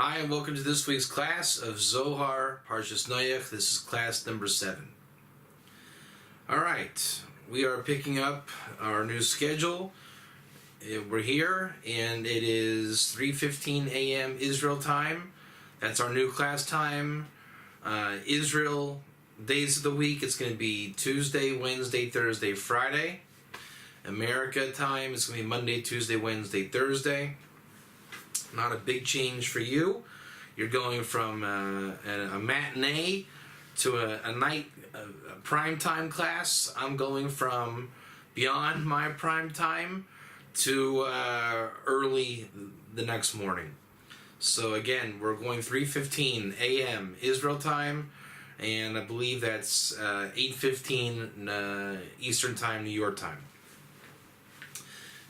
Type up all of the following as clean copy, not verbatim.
Hi, and welcome to this week's class of Zohar, Parshas Noach. This is class number 7. Alright, we are picking up our new schedule. We're here, and it is 3:15 a.m. Israel time. That's our new class time. Israel days of the week, it's going to be Tuesday, Wednesday, Thursday, Friday. America time, it's going to be Monday, Tuesday, Wednesday, Thursday. Not a big change for you. You're going from a matinee to a night a primetime class. I'm going from beyond my prime time to early the next morning. So again, we're going 3:15 a.m. Israel time, and I believe that's 8:15 Eastern time, New York time.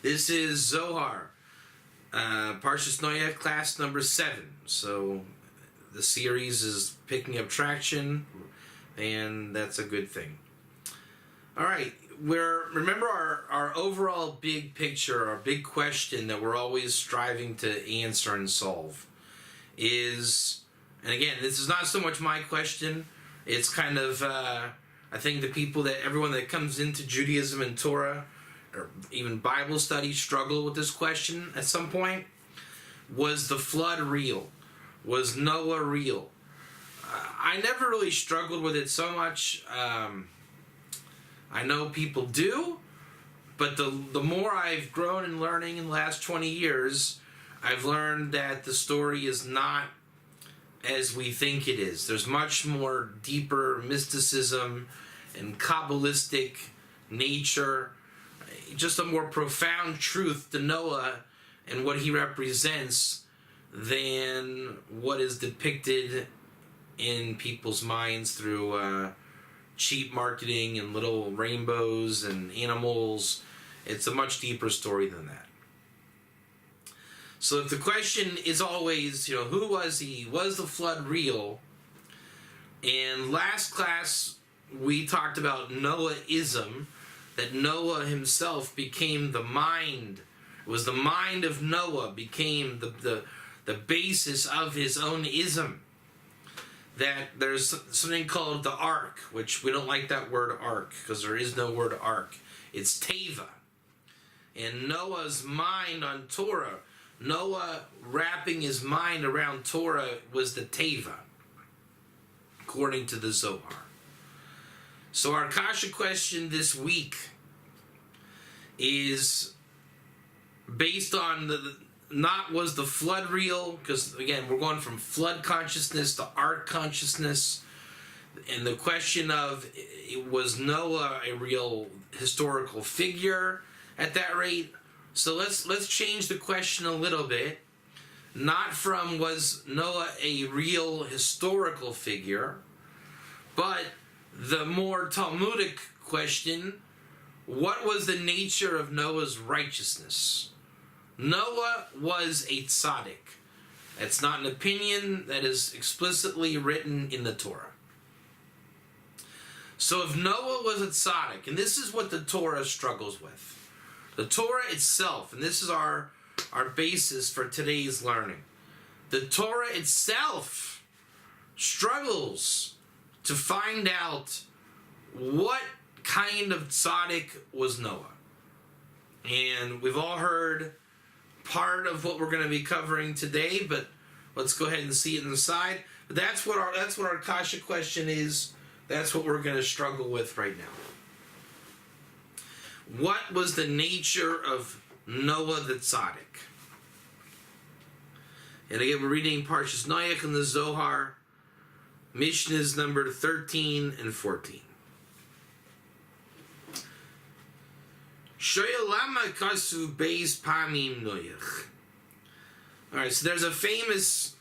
This is Zohar. Parshas Noach, class number 7. So the series is picking up traction, and that's a good thing. Alright, remember our overall big picture, our big question that we're always striving to answer and solve is, and again, this is not so much my question, it's kind of, I think everyone that comes into Judaism and Torah, or even Bible study, struggle with this question at some point. Was the flood real? Was Noah real? I never really struggled with it so much. I know people do, but the more I've grown in learning in the last 20 years, I've learned that the story is not as we think it is. There's much more deeper mysticism and Kabbalistic nature, just a more profound truth to Noah and what he represents than what is depicted in people's minds through cheap marketing and little rainbows and animals. It's a much deeper story than that. So if the question is always, who was he? Was the flood real? In last class, we talked about Noahism, that Noah himself became the mind. It was the mind of Noah became the basis of his own ism. That there's something called the ark, which we don't like that word ark because there is no word ark. It's teva. And Noah's mind on Torah, Noah wrapping his mind around Torah was the teva, according to the Zohar. So our kasha question this week is based on was the flood real? Because again, we're going from flood consciousness to ark consciousness, and the question of, was Noah a real historical figure at that rate? So let's change the question a little bit. Not from was Noah a real historical figure, but the more Talmudic question, what was the nature of Noah's righteousness? Noah was a tzaddik. That's not an opinion, that is explicitly written in the Torah. So if Noah was a tzaddik, and this is what the Torah struggles with. The Torah itself, and this is our basis for today's learning. The Torah itself struggles to find out what kind of tzaddik was Noah. And we've all heard part of what we're going to be covering today, but let's go ahead and see it inside. But that's what our kasha question is. That's what we're going to struggle with right now. What was the nature of Noah the tzaddik? And again, we're reading Parshas Noach in the Zohar, Mishnahs number 13 and 14. Shoyalama kasu beis pamim Noach. Alright, so there's a famous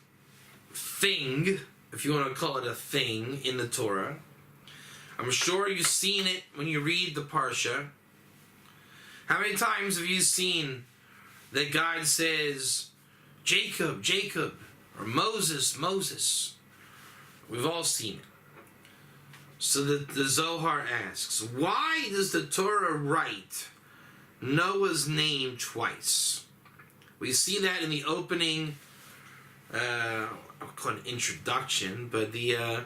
thing, if you want to call it a thing, in the Torah. I'm sure you've seen it when you read the Parsha. How many times have you seen that God says, Jacob, Jacob, or Moses, Moses? We've all seen it. So the Zohar asks, why does the Torah write Noah's name twice? We see that in the opening I'll call it an introduction, but the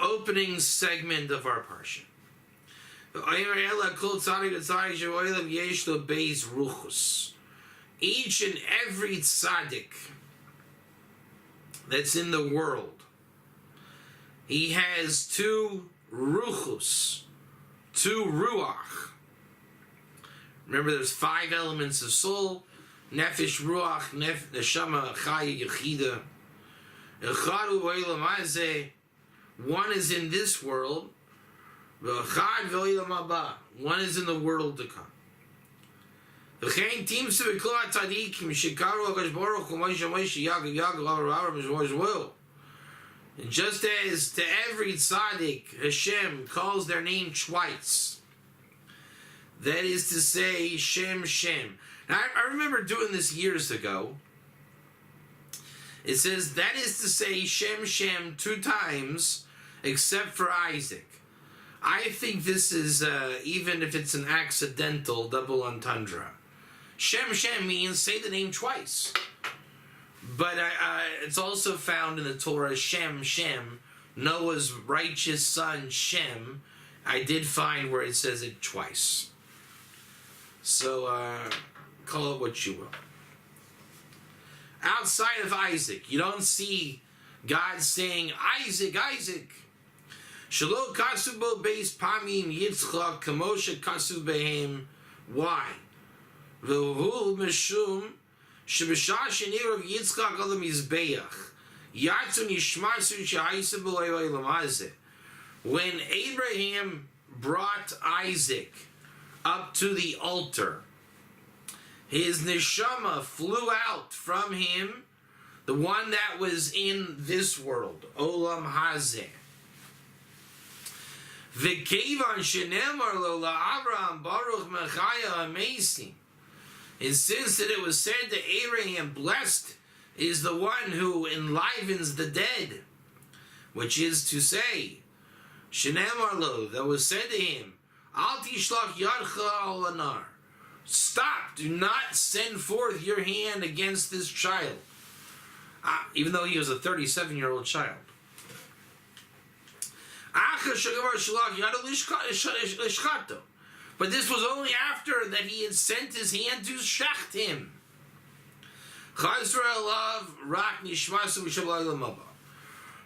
opening segment of our parsha. Each and every tzaddik that's in the world, he has two ruchus, two ruach. Remember, there's 5 elements of soul: nefesh, ruach, neshama, chaya, yechida. Echadu v'olam hazeh. One is in this world. V'echad v'olam haba. One is in the world to come. V'chein timsu v'kol tzadikim shekaru HaKadosh Baruch Hu Moshe Moshe Yaakov Yaakov Avraham will. And just as to every tzaddik Hashem calls their name twice, that is to say, Shem Shem. Now, I remember doing this years ago. It says, that is to say, Shem Shem 2 times, except for Isaac. I think this is, even if it's an accidental double entendre. Shem Shem means say the name twice. But it's also found in the Torah, Shem Shem, Noah's righteous son Shem. I did find where it says it twice. So, call it what you will. Outside of Isaac, you don't see God saying, Isaac, Isaac. Shelo kasu bo beis pamim Yitzchak kamosha kasu behem. Why? V'hu mishum shebishah shenirav Yitzchak al mizbeach yatzu nishmasu she'aisa b'loy lamazeh. When Abraham brought Isaac up to the altar, his neshama flew out from him, the one that was in this world, Olam Hazeh. V'kevan shenemar lo la'Avraham Baruch Mechaya Amazing. And since that it was said that Abraham, blessed is the one who enlivens the dead, which is to say, shenemar lo, that was said to him, Al tishlach yadcha al anar. Stop, do not send forth your hand against this child. Even though he was a 37-year-old child. But this was only after that he had sent his hand to shacht him.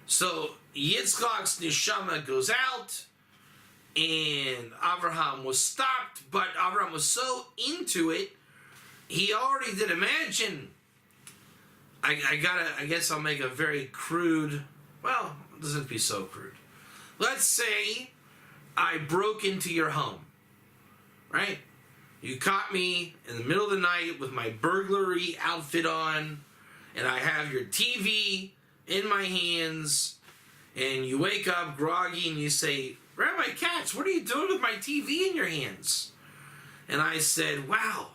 So Yitzchak's neshama goes out, and Abraham was stopped, but Abraham was so into it, he already did. Imagine, I guess I'll make a very crude, well, it doesn't have to be so crude. Let's say I broke into your home, right? You caught me in the middle of the night with my burglary outfit on, and I have your TV in my hands, and you wake up groggy and you say, Rabbi Katz, what are you doing with my TV in your hands? And I said, wow,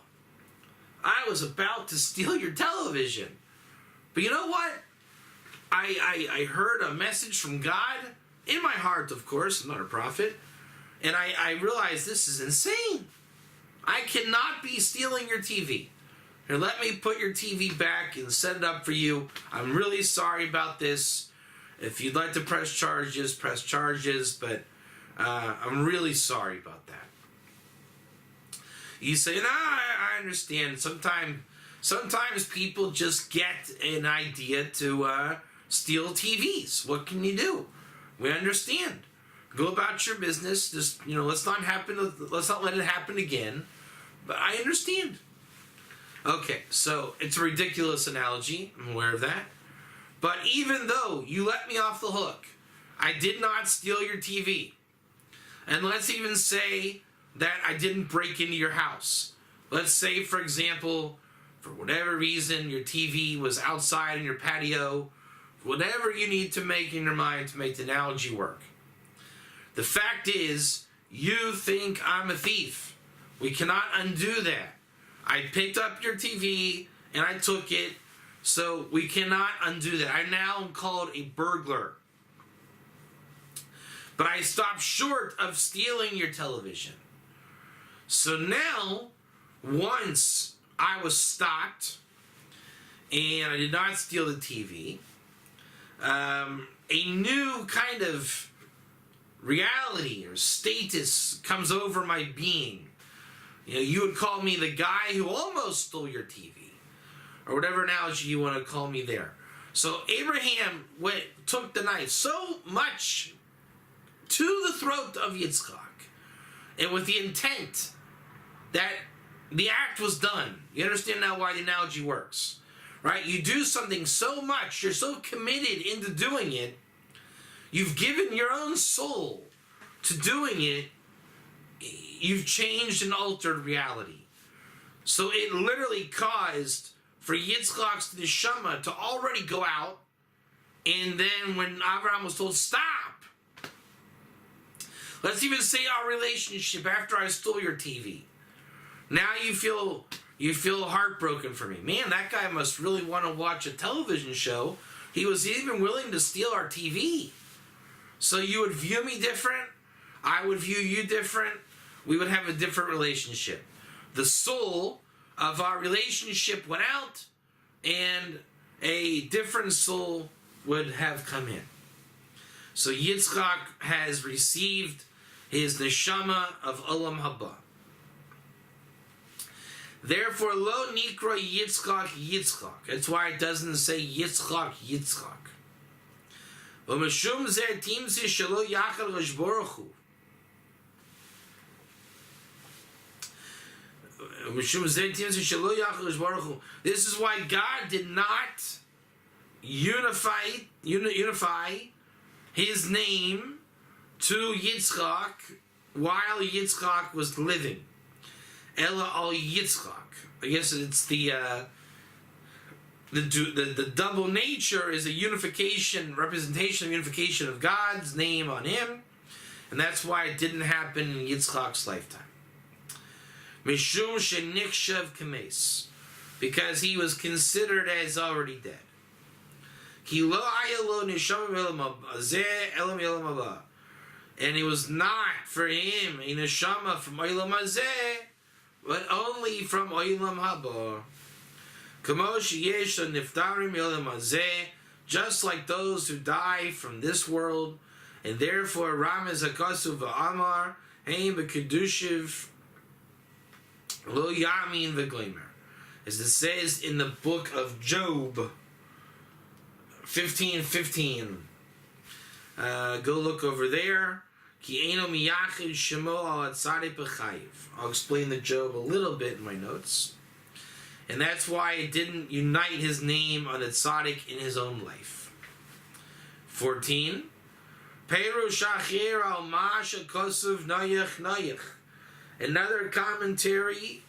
I was about to steal your television. But you know what? I heard a message from God, in my heart, of course, I'm not a prophet, and I realized this is insane. I cannot be stealing your TV. Here, let me put your TV back and set it up for you. I'm really sorry about this. If you'd like to press charges, but I'm really sorry about that. You say, no, I understand. Sometimes people just get an idea to steal TVs. What can you do? We understand. Go about your business. Just, let's not let it happen again. But I understand. Okay, so it's a ridiculous analogy. I'm aware of that. But even though you let me off the hook, I did not steal your TV. And let's even say that I didn't break into your house. Let's say, for example, for whatever reason, your TV was outside in your patio. Whatever you need to make in your mind to make the analogy work. The fact is, you think I'm a thief. We cannot undo that. I picked up your TV and I took it, so we cannot undo that. I now am called a burglar. But I stopped short of stealing your television. So now, once I was stopped, and I did not steal the TV, a new kind of reality or status comes over my being. You would call me the guy who almost stole your TV, or whatever analogy you want to call me there. So Abraham took the knife so much to the throat of Yitzchak, and with the intent that the act was done. You understand now why the analogy works, right? You do something so much, you're so committed into doing it, you've given your own soul to doing it, you've changed and altered reality. So it literally caused for Yitzchak's neshama to already go out, and then when Abraham was told, stop, let's even say our relationship after I stole your TV, now you feel heartbroken for me. Man, that guy must really want to watch a television show. He was even willing to steal our TV. So you would view me different, I would view you different, we would have a different relationship. The soul of our relationship went out, and a different soul would have come in. So Yitzchak has received his neshama of Olam Haba. Therefore, lo nikra Yitzchak Yitzchak. That's why it doesn't say Yitzchak Yitzchak. V'meshum zeh timsi shelo yachal Baruch Hu. This is why God did not unify his name to Yitzchak while Yitzchak was living. Ella al Yitzchak. I guess it's the double nature is a representation of unification of God's name on him, and that's why it didn't happen in Yitzchak's lifetime. Mishum shenichshav kames, because he was considered as already dead. Ki lo ayalo neshama me'olam hazeh elam me'olam haba, and it was not for him a neshama from olam hazeh, but only from olam haba. Kamo sheyesh niftarim me'olam hazeh, just like those who die from this world, and therefore Ramez hakasu va'amar hein b'kedushiv Lo Yamin v'Gleimer, as it says in the book of Job 15:15. Go look over there. Ki eino miyachid shemo al tzaddik b'chayiv. I'll explain the Job a little bit in my notes, and that's why it didn't unite his name on the tzaddik in his own life. 14. Perush achir al ma shekosuv noach noach. Another commentary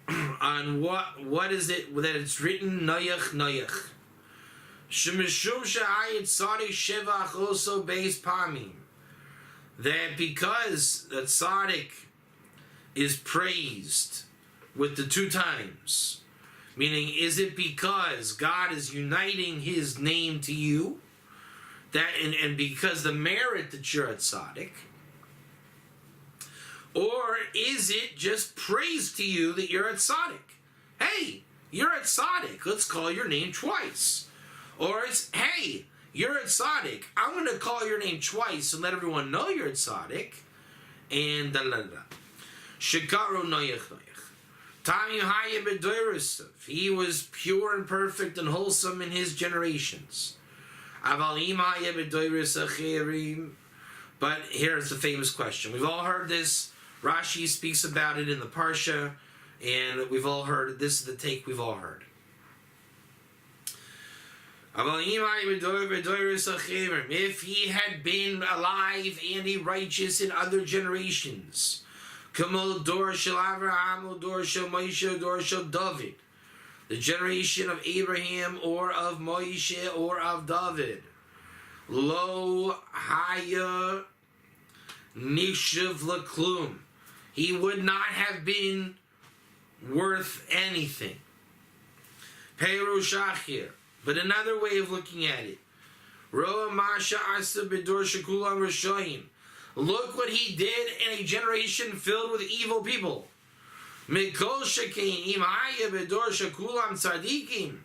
on what is it that it's written Noach Noach. Shemishum sha'ayit tzaddik shevach also beis pamim. That because the tzaddik is praised with the 2 times, meaning is it because God is uniting his name to you, that and because the merit that you're a tzaddik, or is it just praise to you that you're a tzaddik? Hey, you're a tzaddik, let's call your name twice. Or it's, hey, you're a tzaddik, I'm going to call your name twice and let everyone know you're a tzaddik. And da da da. Shekaru noyach noyach. Tamim haya b'doirasav. He was pure and perfect and wholesome in his generations. Aval im haya b'doiras acherim. But here's the famous question. We've all heard this. Rashi speaks about it in the Parsha, and we've all heard it. This is the take we've all heard. If he had been alive and a righteous in other generations, the generation of Abraham or of Moshe or of David, lo haya nishav laklum, he would not have been worth anything. Perush achir. But another way of looking at it, Roa Masha Asa Bidor Shakulam Rashoim. Look what he did in a generation filled with evil people. Mikol Shekain Imaya Bidor Shakulam Tzadikim.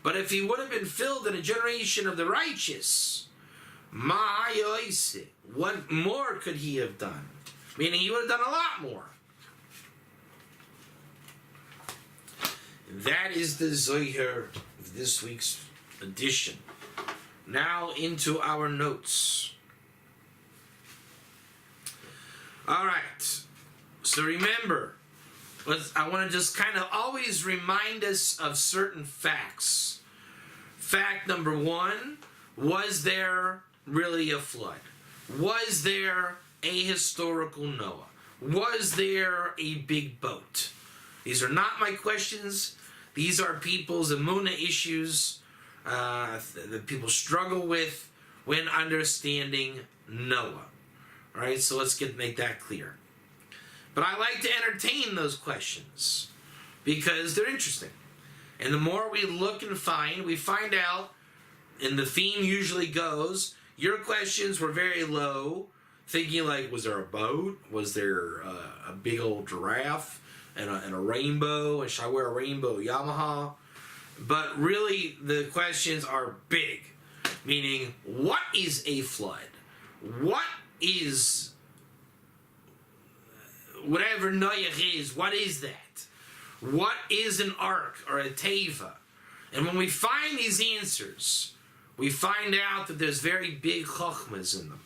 But if he would have been filled in a generation of the righteous, what more could he have done? Meaning he would have done a lot more. That is the Zohar of this week's edition. Now into our notes. Alright, so remember, I want to just kind of always remind us of certain facts. Fact number one, was there really a flood? Was there a historical Noah? Was there a big boat? These are not my questions. These are people's emunah issues that people struggle with when understanding Noah. All right, so let's make that clear. But I like to entertain those questions because they're interesting. And the more we look and find, we find out, and the theme usually goes, your questions were very low, thinking like, was there a boat? Was there a big old giraffe and a rainbow? And should I wear a rainbow Yamaha? But really, the questions are big, meaning, what is a flood? What is, whatever Noach is, what is that? What is an ark or a teva? And when we find these answers, we find out that there's very big chokhmas in them.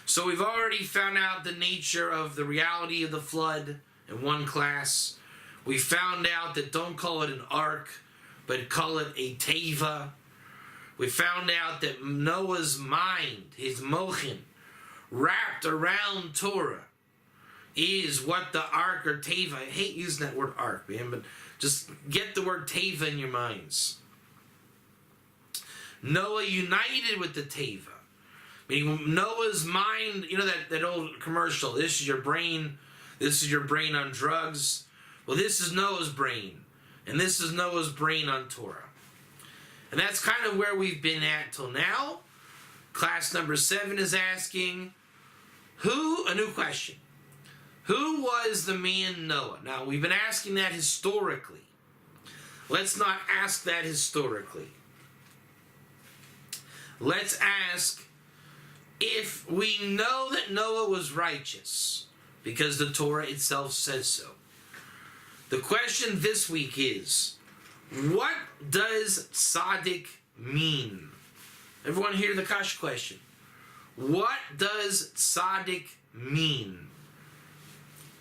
So we've already found out the nature of the reality of the flood in one class. We found out that don't call it an ark, but call it a teva. We found out that Noah's mind, his mochin, wrapped around Torah, is what the ark or teva, I hate using that word ark, man, but just get the word teva in your minds. Noah united with the teva. Meaning Noah's mind, you know that old commercial, this is your brain on drugs. Well, this is Noah's brain, and this is Noah's brain on Torah. And that's kind of where we've been at till now. Class number 7 is asking, a new question. Who was the man Noah? Now, we've been asking that historically. Let's not ask that historically. Let's ask if we know that Noah was righteous, because the Torah itself says so. The question this week is, what does tzaddik mean? Everyone hear the Kash question. What does tzaddik mean?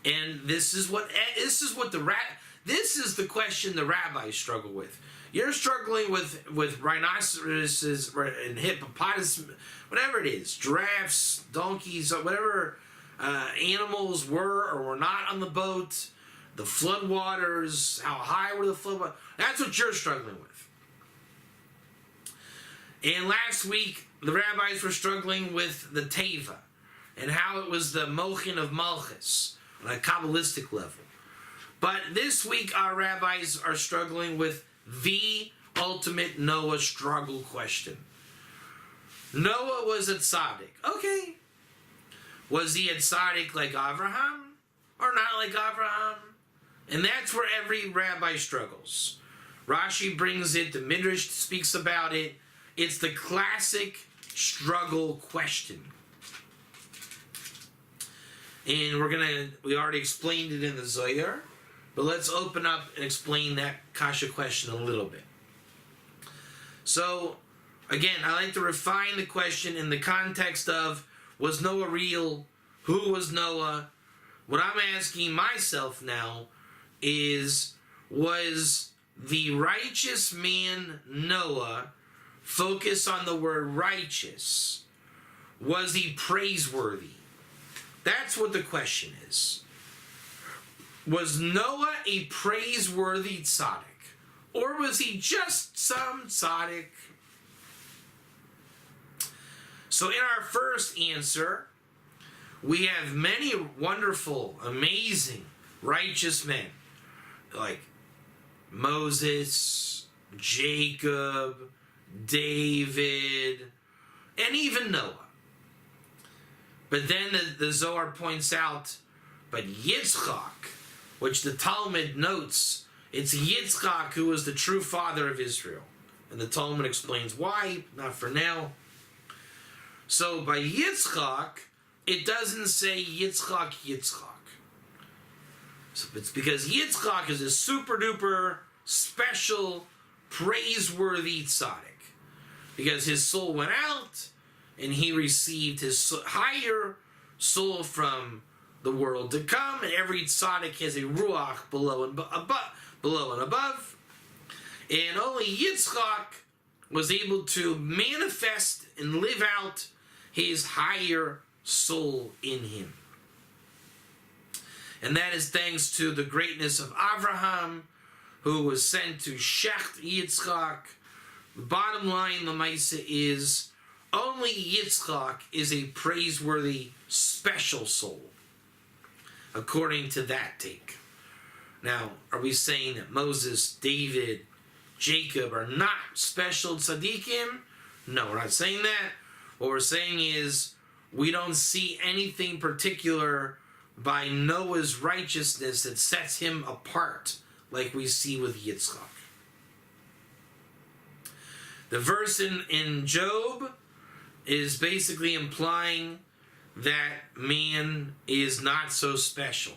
And this is the question the rabbis struggle with. You're struggling with rhinoceroses and hippopotamus, whatever it is, giraffes, donkeys, whatever animals were or were not on the boat, the floodwaters, how high were the floodwaters. That's what you're struggling with. And last week, the rabbis were struggling with the teva and how it was the mochin of Malchus on a Kabbalistic level. But this week, our rabbis are struggling with the ultimate Noah struggle question. Noah was a tzaddik. Okay. Was he a tzaddik like Abraham or not like Abraham? And that's where every rabbi struggles. Rashi brings it, the Midrash speaks about it. It's the classic struggle question. And we already explained it in the Zohar, but let's open up and explain that kasha question a little bit. So, again, I like to refine the question in the context of, was Noah real? Who was Noah? What I'm asking myself now is, was the righteous man Noah, focus on the word righteous, was he praiseworthy? That's what the question is. Was Noah a praiseworthy tzaddik? Or was he just some tzaddik? So in our first answer, we have many wonderful, amazing, righteous men. Like Moses, Jacob, David, and even Noah. But then the Zohar points out, but Yitzchak, which the Talmud notes It's Yitzchak who was the true father of Israel. And the Talmud explains why, not for now. So by Yitzchak, it doesn't say Yitzchak. So it's because Yitzchak is a super duper special, praiseworthy tzaddik. Because his soul went out and he received his higher soul from the world to come. And every tzaddik has a ruach below and above. And only Yitzchak was able to manifest and live out his higher soul in him. And that is thanks to the greatness of Avraham, who was sent to Shecht Yitzchak. The bottom line, the Maisa, is only Yitzchak is a praiseworthy, special soul, according to that take. Now, are we saying that Moses, David, Jacob are not special tzaddikim? No, we're not saying that. What we're saying is we don't see anything particular by Noah's righteousness that sets him apart like we see with Yitzchak. The verse in Job is basically implying that man is not so special,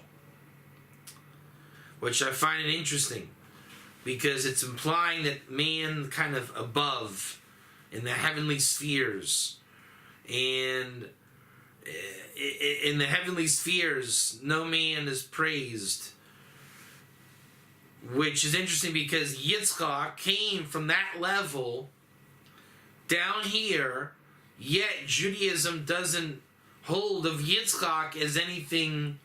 which I find it interesting because it's implying that man kind of above in the heavenly spheres, and in the heavenly spheres no man is praised, which is interesting because Yitzchak came from that level down here, yet Judaism doesn't hold of Yitzchak as anything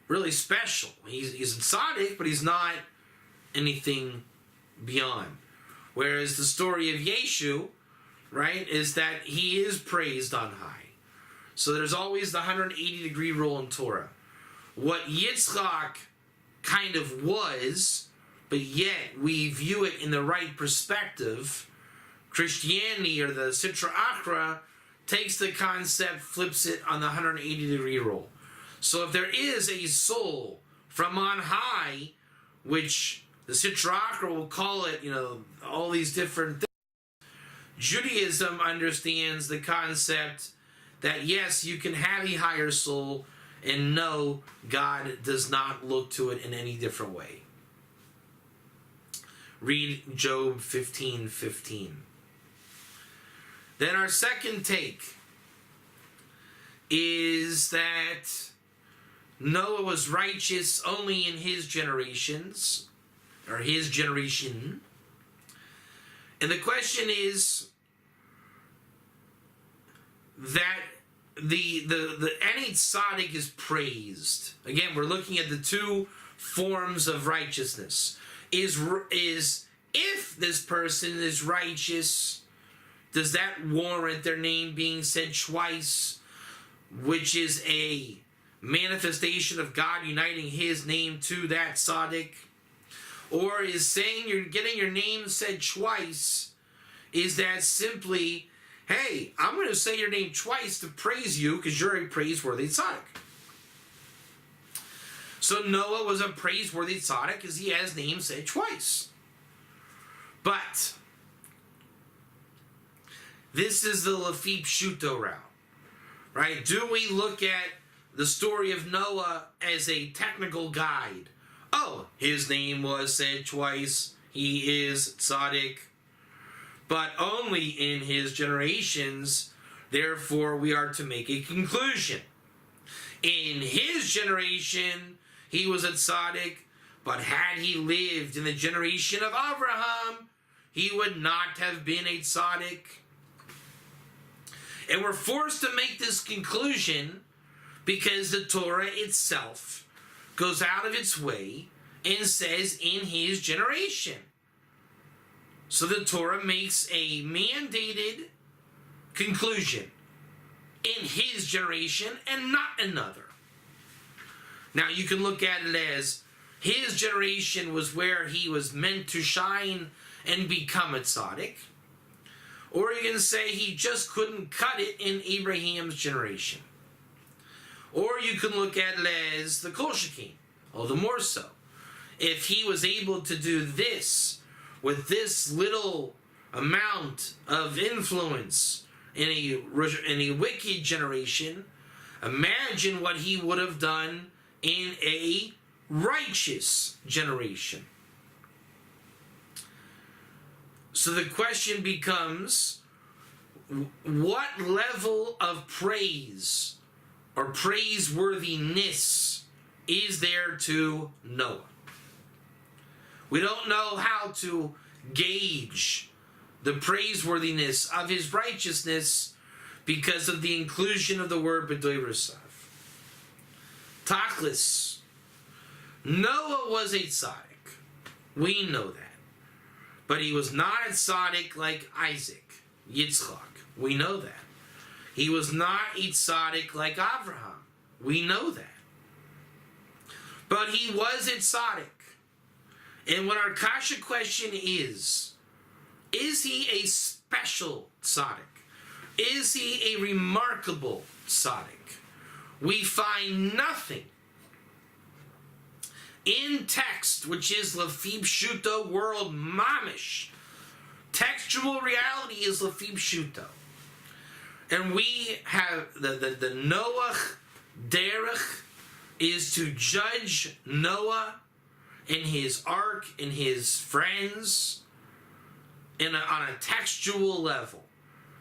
really special. He's a tzaddik, but he's not anything beyond. Whereas the story of Yeshu, right, is that he is praised on high. So there's always the 180-degree rule in Torah. What Yitzchak kind of was, but yet we view it in the right perspective, Christianity, or the Sitra Achra, takes the concept, flips it on the 180-degree rule. So if there is a soul from on high, which the Sitra Achra will call it, all these different things, Judaism understands the concept that yes, you can have a higher soul, and no, God does not look to it in any different way. Read Job 15:15. Then our second take is that Noah was righteous only in his generations, or his generation. And the question is that the any tzaddik is praised. Again, we're looking at the two forms of righteousness. Is if this person is righteous, does that warrant their name being said twice, which is a manifestation of God uniting his name to that tzaddik? Or is saying you're getting your name said twice, is that simply, hey, I'm going to say your name twice to praise you because you're a praiseworthy tzaddik? So Noah was a praiseworthy tzaddik because he has name said twice. But this is the Lefi Pshuto route, right? Do we look at the story of Noah as a technical guide? Oh, his name was said twice. He is tzaddik, but only in his generations. Therefore, we are to make a conclusion. In his generation, he was a tzaddik, but had he lived in the generation of Abraham, he would not have been a tzaddik. And we're forced to make this conclusion because the Torah itself goes out of its way and says in his generation. So the Torah makes a mandated conclusion in his generation and not another. Now you can look at it as his generation was where he was meant to shine and become a tzaddik. Or you can say he just couldn't cut it in Abraham's generation. Or you can look at it as the Kol Shekin, all the more so. if he was able to do this with this little amount of influence in a wicked generation, imagine what he would have done in a righteous generation. So the question becomes, what level of praise or praiseworthiness is there to Noah? We don't know how to gauge the praiseworthiness of his righteousness because of the inclusion of the word B'doi Rusav. Tachlis. Noah was a tzaddik. We know that. But he was not a tzaddik like Isaac, Yitzchak. We know that. He was not a tzaddik like Avraham. We know that. But he was a tzaddik. And what our kasha question is he a special tzaddik? Is he a remarkable tzaddik? We find nothing in text, which is Lefi Pshuto world mamish. Textual reality is Lefi Pshuto. And we have the Noach derech is to judge Noah and his ark and his friends on a textual level.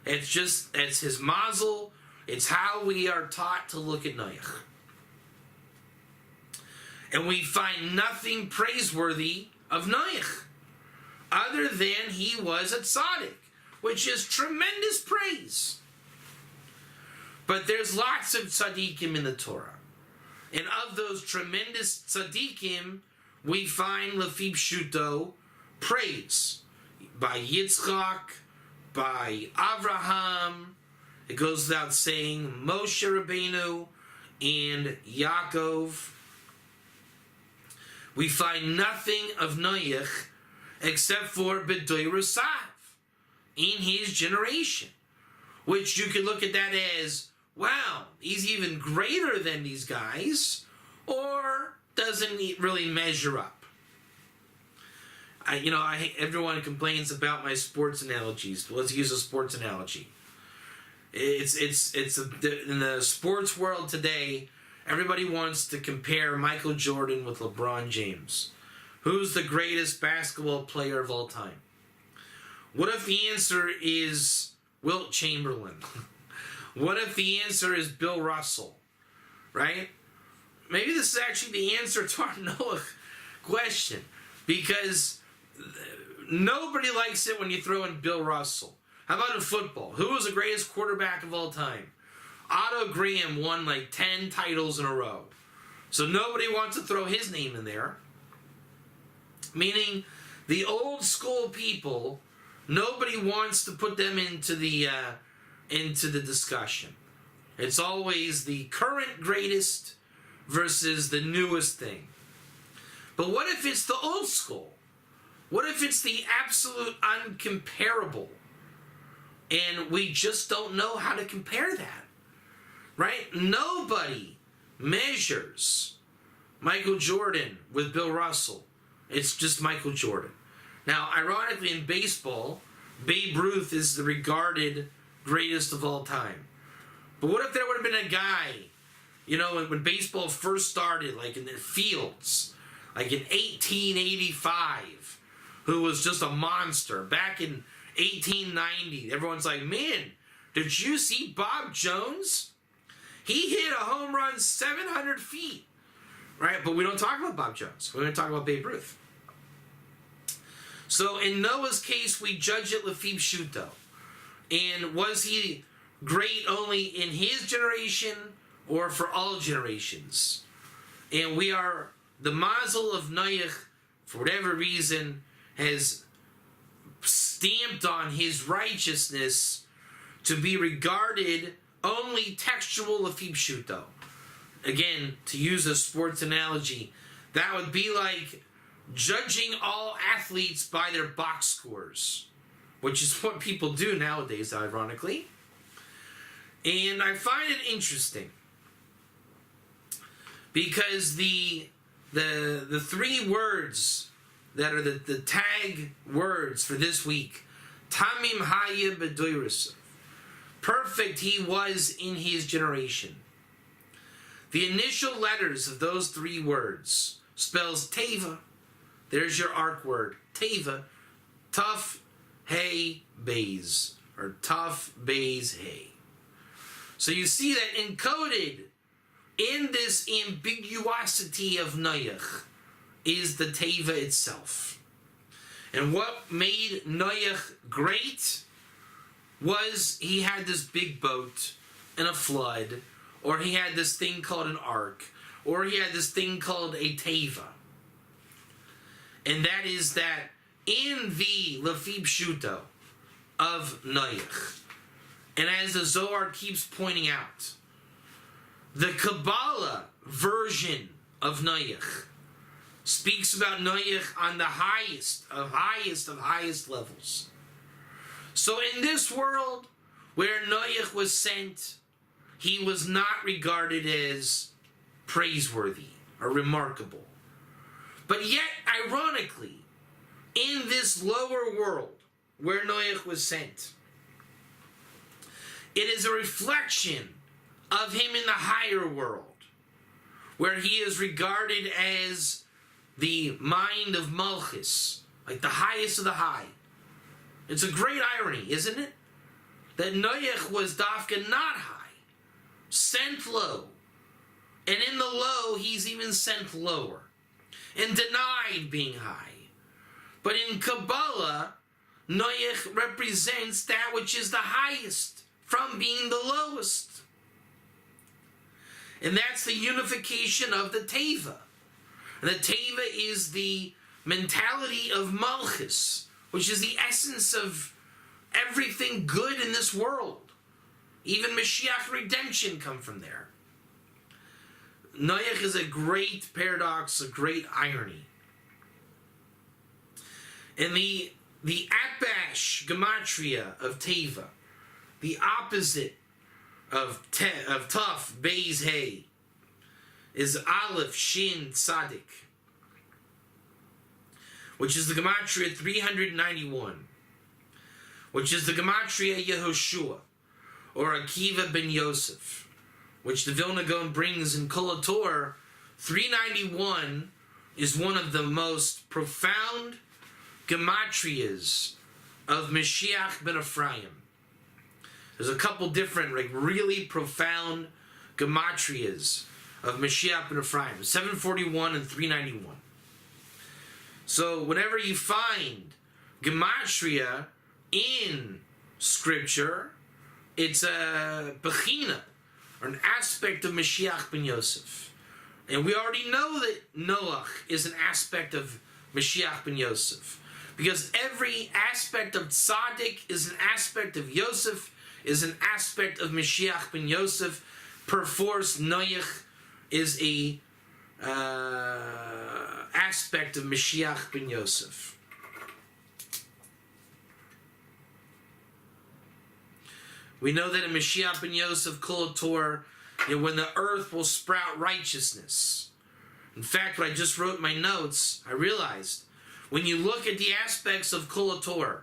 It's his mazel. It's how we are taught to look at Noach. And we find nothing praiseworthy of Noach other than he was a tzaddik, which is tremendous praise. But there's lots of tzaddikim in the Torah. And of those tremendous tzaddikim, we find Lefi Pshuto praise by Yitzchak, by Avraham. It goes without saying, Moshe Rabbeinu and Yaakov. We find nothing of Noach except for B'doi Rusav in his generation, which you could look at that as, wow, he's even greater than these guys, or doesn't he really measure up? Everyone complains about my sports analogies. Let's use a sports analogy. It's in the sports world today, everybody wants to compare Michael Jordan with LeBron James. Who's the greatest basketball player of all time? What if the answer is Wilt Chamberlain? What if the answer is Bill Russell? Right? Maybe this is actually the answer to our Noah question, because nobody likes it when you throw in Bill Russell. How about in football? Who was the greatest quarterback of all time? Otto Graham won like 10 titles in a row. So nobody wants to throw his name in there. Meaning, the old school people, nobody wants to put them into the discussion. It's always the current greatest versus the newest thing. But what if it's the old school? What if it's the absolute uncomparable? And we just don't know how to compare that. Right? Nobody measures Michael Jordan with Bill Russell. It's just Michael Jordan. Now, ironically, in baseball, Babe Ruth is the regarded greatest of all time. But what if there would have been a guy, when baseball first started, like in the fields, like in 1885, who was just a monster. Back in 1890, everyone's like, man, did you see Bob Jones? He hit a home run 700 feet. Right? But we don't talk about Bob Jones. We're going to talk about Babe Ruth. So in Noah's case, we judge it Lefi Pshuto. And was he great only in his generation or for all generations? And the mazel of Noach, for whatever reason, has stamped on his righteousness to be regarded only textual Lefi Pshuto. Again, to use a sports analogy, that would be like judging all athletes by their box scores, which is what people do nowadays, ironically. And I find it interesting because the the three words that are the tag words for this week. Tamim Haya B'Doirasav. Perfect he was in his generation. The initial letters of those three words spells Teva. There's your arc word. Teva. Tuf, Hey, Beis. Or Tuf, Beis, Hey. So you see that encoded in this ambiguosity of Noach is the Teva itself. And what made Noach great was he had this big boat and a flood, or he had this thing called an ark, or he had this thing called a Teva. And that is that in the Lefi Pshuto of Noach, and as the Zohar keeps pointing out, the Kabbalah version of Noach speaks about Noach on the highest levels. So in this world where Noach was sent, he was not regarded as praiseworthy or remarkable. But yet, ironically, in this lower world where Noach was sent, it is a reflection of him in the higher world, where he is regarded as the mind of Malchus, like the highest of the high. It's a great irony, isn't it? That Noach was dafka not high, sent low. And in the low, he's even sent lower and denied being high. But in Kabbalah, Noach represents that which is the highest from being the lowest. And that's the unification of the Teva. And the Teva is the mentality of Malchus, which is the essence of everything good in this world. Even Mashiach redemption come from there. Noach is a great paradox, a great irony. And the Apash gematria of Teva, the opposite of Tuf, Beis, Hey, is Aleph, Shin, Tzadik, which is the gematria 391, which is the gematria Yehoshua, or Akiva ben Yosef, which the Vilna Gaon brings in Kol HaTorah. 391 is one of the most profound gematrias of Mashiach ben Ephraim. There's a couple different, really profound gematrias of Mashiach ben Ephraim, 741 and 391. So whenever you find gematria in Scripture, it's a bechina, or an aspect of Mashiach ben Yosef. And we already know that Noach is an aspect of Mashiach ben Yosef, because every aspect of Tzaddik is an aspect of Yosef, is an aspect of Mashiach ben Yosef. Perforce, Noach is a aspect of Mashiach ben Yosef. We know that in Mashiach ben Yosef, Kol HaTorah, when the earth will sprout righteousness. In fact, what I just wrote in my notes, I realized, when you look at the aspects of Kol HaTorah,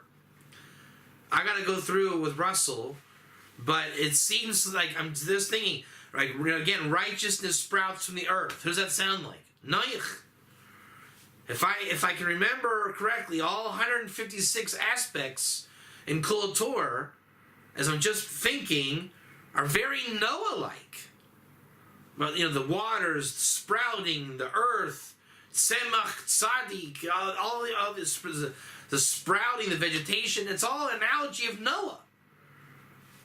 I got to go through it with Russell, but it seems like I'm just thinking, again, righteousness sprouts from the earth. Who does that sound like? Noach. If I can remember correctly, all 156 aspects in Kol HaTorah, as I'm just thinking, are very Noah-like. But the waters sprouting, the earth, Semach, Tzaddik, all this, the sprouting, the vegetation, it's all an analogy of Noah.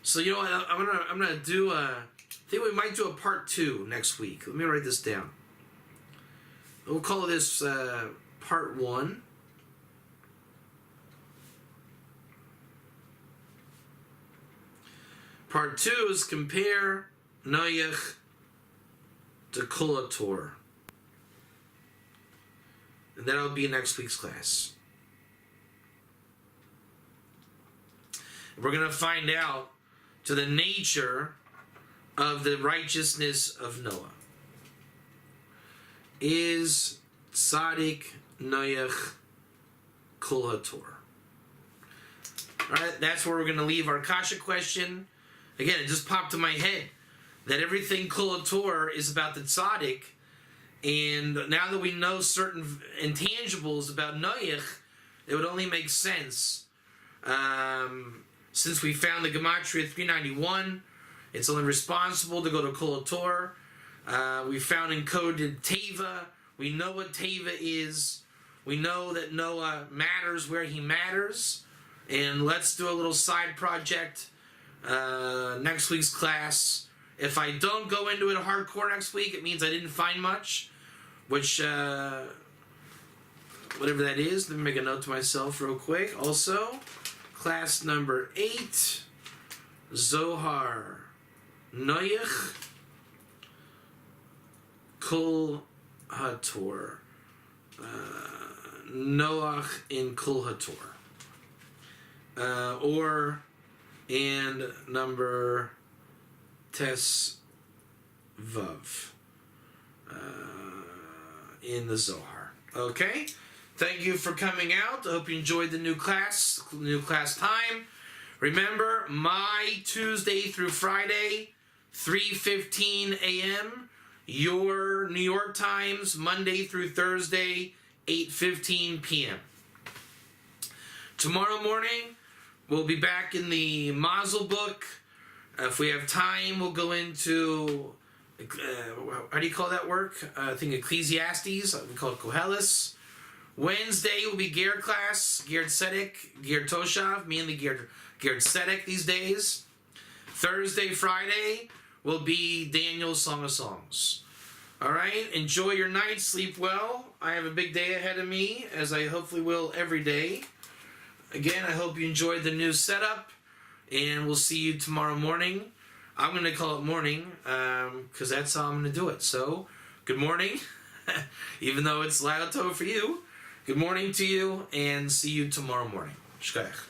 So I'm gonna do I think we might do a part 2 next week. Let me write this down. We'll call this part 1. Part 2 is compare Noach to Kol HaTorah. And that'll be next week's class. We're going to find out to the nature of the righteousness of Noah. Is Tzadik, Noach, Kol HaTorah. Alright, that's where we're going to leave our Kasha question. Again, it just popped in my head that everything Kol HaTorah is about the Tzaddik. And now that we know certain intangibles about Noach, it would only make sense. Since we found the Gematria 391, it's only responsible to go to Kol HaTorah. We found encoded Teva. We know what Teva is. We know that Noah matters where he matters. And let's do a little side project next week's class. If I don't go into it hardcore next week, it means I didn't find much, which, whatever that is. Let me make a note to myself real quick. Also, class number 8, Zohar, Noach, Kol HaTorah, Noach in Kol HaTorah. And number Tes Vav in the Zohar. Okay? Thank you for coming out. I hope you enjoyed the new class time. Remember, my Tuesday through Friday, 3:15 a.m. Your New York times, Monday through Thursday, 8:15 p.m. Tomorrow morning, we'll be back in the Mazel book. If we have time, we'll go into, how do you call that work? I think Ecclesiastes. We call it Koheles. Wednesday will be Ger class, Ger Tzedek, Ger Toshav, mainly Ger Tzedek these days. Thursday, Friday will be Daniel's Song of Songs. All right, enjoy your night, sleep well. I have a big day ahead of me, as I hopefully will every day. Again, I hope you enjoyed the new setup, and we'll see you tomorrow morning. I'm going to call it morning, because that's how I'm going to do it. So, good morning, even though it's Lato for you. Good morning to you, and see you tomorrow morning. Shkayach.